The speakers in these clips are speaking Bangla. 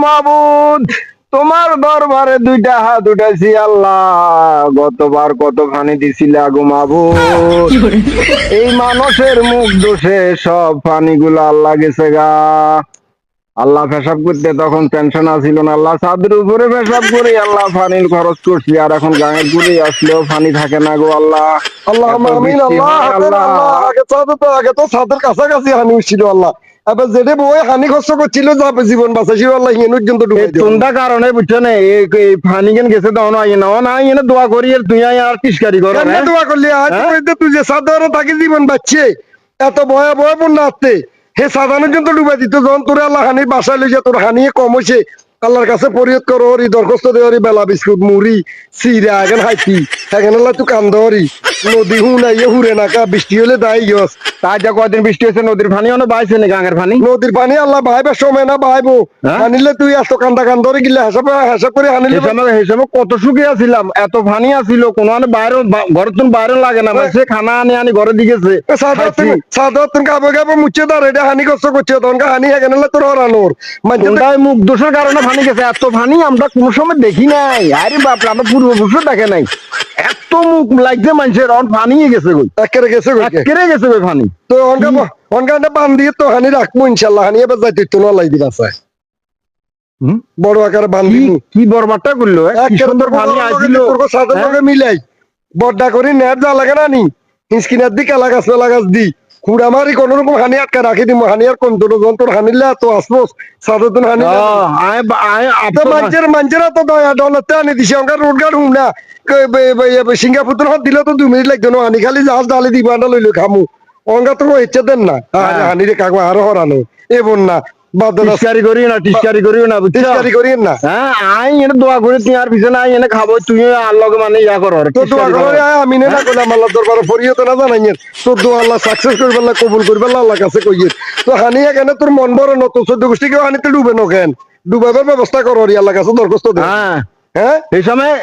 মাবুদ, তোমার দরবারে দুইটা হাত উঠাইছি আল্লাহ। গতবার কত পানি দিছিলে আগো মাবুদ, এই মানুষের মুখ দোষে সব পানিগুলো আল্লাহ গেছে গা। আল্লাহ পেশাব করতে তখন পেনশন আসিল না, আল্লাহ ছাদের উপরে পেশাব করে আল্লাহ পানির খরচ করছি, আর এখন গাঁয়ের ঘুরে আসলেও পানি থাকে না গো আল্লাহ। আল্লাহ এত আমিন বৃষ্টি আল্লাহ হয় আল্লাহ আগে তো ছাদের কাছাকাছি হানি উঠছিল আল্লাহ। এবার যেটা বই হানি খরচ করছিল যাবে জীবন বাঁচাইছিল আল্লাহ হিয়ে পর্যন্ত এই ডুবাই দিও। তোমরা কারণে বুঝছো না, এই পানি কেন গেছে দাও না না এনে দোয়া করি আর তুই আর টিসকারি করো কেন হ্যাঁ? দোয়া করলি আজ হ্যাঁ? কইতে তুই যে সাধারণ তাকে জীবন বাঁচছে এত ভয়া ভয়া বন্যা আসতে হে সাধারণ জন্য ডুবাই দিত যখন তোর আল্লাহ হানির বাসায় লইছে তোর হানিয়ে কম হয়েছে আল্লাহর কাছে ফরিয়াদ করো ওরি দরখাস্ত দে ওরি বেলা বিস্কুট মুড়ি চিরা এখন হাইতি এখন আল্লাহ তুই কান্দ ওরি নদী হুনাইয়ে হুরে নাকা বৃষ্টি হলে দায় গিয়স তাই যা কয়দিন বৃষ্টি হয়েছে নদীর পানি অনেক বাইছে না গাঙের পানি। নদীর পানি আল্লাহ ভাইবে সময় না ভাইবো হ্যাঁ? হানিলে তুই এত কান্দা কান্দরে গিলে হেসাব করে হানিলে হিসাবে কত সুখে ছিলাম, এত পানি আসিল কোনো বাইরে ঘরের তুমি বাইরে লাগে না, সে খানা আনি আনি ঘরে দিয়েছে। সাদা তুমি গাবো গাবো মুচ্ছে দাঁড় এটা হানি কষ্ট করছে তখন হানি হেগেন তোর হরানোর কোনটাই মুখ দোষের কারণে পানি গেছে, এত পানি আমরা কোনো সময় দেখি নাই। আরে বাপরে, আমরা পূর্বপুরুষ দেখে নাই এত মুখ লাগছে মানুষের পানি গেছে গই একেরে গেছে একেরে গেছে গই পানি। তো অনকা বান দিয়ে তো হানি রাখবো ইনশাল্লাহ হানি এবার যাইতে তো না লাগবে রাস্তায় বড় আকারে বান্ধি কি বরবাদটা করলো, কি সুন্দর পানি আসছিল সাথে সঙ্গে মিলাই বড্ডা করি নেট যা লাগে না নি হিসকিনার দি কালা গাছ মেলা গাছ দি খুঁড়া মারি কোন রকম হানি আটকা রাখি দিম হানি আর কোন তোর যন্ত্র হানিলে তো আসবো সাধারণ হানি মানুষেরা তো দয়া ডলাতে আনি দিছে অঙ্কার রোড গার্ড হুম না সিঙ্গাপুর হাত দিলে তো 2 মিনিট লাগতো না হানি খালি জাহাজ ডালি দিবা না লইলো খামু অঙ্কা তো ইচ্ছে দেন না হানি রে কাকু আরো হরানো এ বোন না টিস্কারি করিও না, টিস্কারি করিও না, টিস্কারি করিও না। হ্যাঁ আই এনে দোয়া করে তুই আর পিছনে আই এনে খাবো, তুই আল্লাহকে মানে ইয়া করো তো দোয়া করে আমি না করলাম আল্লাহ দরবারে ফরিয়ে তো না জানাই তো দোয়া আল্লাহ সাকসেস করবে আল্লাহ কবুল করবে আল্লাহ কাছে কইয়ে তো হানি এখানে তোর মন বড় নতুন 14 গোষ্ঠী কেউ হানিতে ডুবে নকেন ডুবাবার ব্যবস্থা করো আল্লাহ কাছে দরখাস্ত দে। হ্যাঁ এই সময়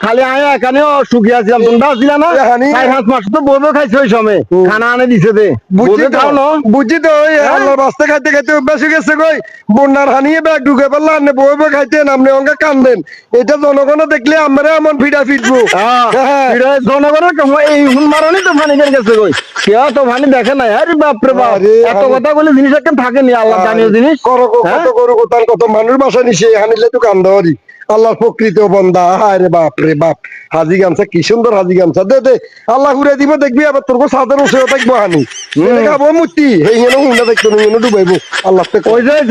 খালি আয়া এখানে সুখী আছিলাম, তোমরা আসছিল না 4-5 মাস তো বউবে খাইছে ওই সময় খানা আনে দিছে দে বুঝছি তো ওই আল্লাহর বাস্তে খাইতে খাইতে অভ্যাস হয়ে গেছে কই বন্যার হানিয়ে ব্যাগ ঢুকে পারলা আনে বউবে খাইতেন আপনি অঙ্কা কান্দেন এটা জনগণ দেখলে আমরা এমন ফিডা ফিটবো জনগণের এই হুন মারানি তো পানি গেছে কই কেউ তো পানি দেখে নাই। আরে বাপরে বাপ, এত কথা বলে জিনিস একটা থাকেনি আল্লাহ জানিও জিনিস কত মানুষ বাসা নিছে হানিলে তো কান্দরি আল্লাহর প্রকৃত বন্দা। আরে বাপ রে বাপ হাজি গামছা কি সুন্দর হাজি গামছা দে দে আল্লাহ ঘুরে দিব দেখবি আবার তোর সাদের উঠে থাকবো হানি খাবো মূর্তি এই হুন্ডা দেখতো ডুবাইবো আল্লাহ কই যায়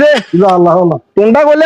আল্লাহ কোনটা বলে